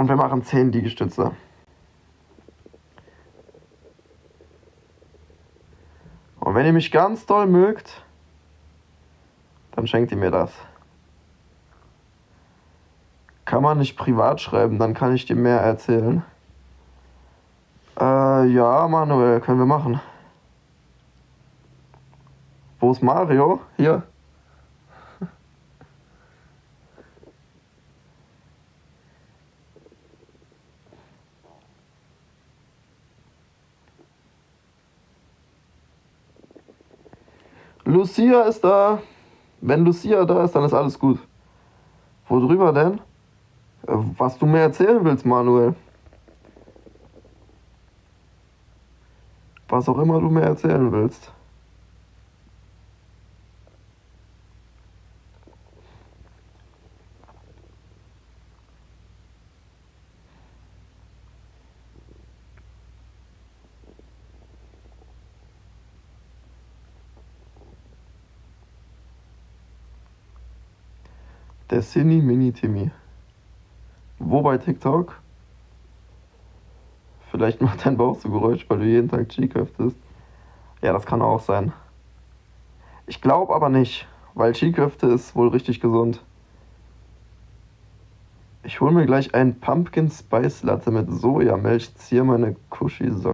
Und wir machen 10 Liegestütze. Und wenn ihr mich ganz doll mögt, dann schenkt ihr mir das. Kann man nicht privat schreiben, dann kann ich dir mehr erzählen. Ja, Manuel, können wir machen. Wo ist Mario? Hier. Lucia ist da. Wenn Lucia da ist, dann ist alles gut. Worüber denn? Was du mir erzählen willst, Manuel. Was auch immer du mir erzählen willst. Der Cine Mini Timmy. Wo bei TikTok? Vielleicht macht dein Bauch so Geräusch, weil du jeden Tag Cheek öffnest. Ja, das kann auch sein. Ich glaube aber nicht, weil Skikräfte ist wohl richtig gesund. Ich hole mir gleich einen Pumpkin Spice Latte mit Sojamilch, ziehe meine Kuschi-Socken.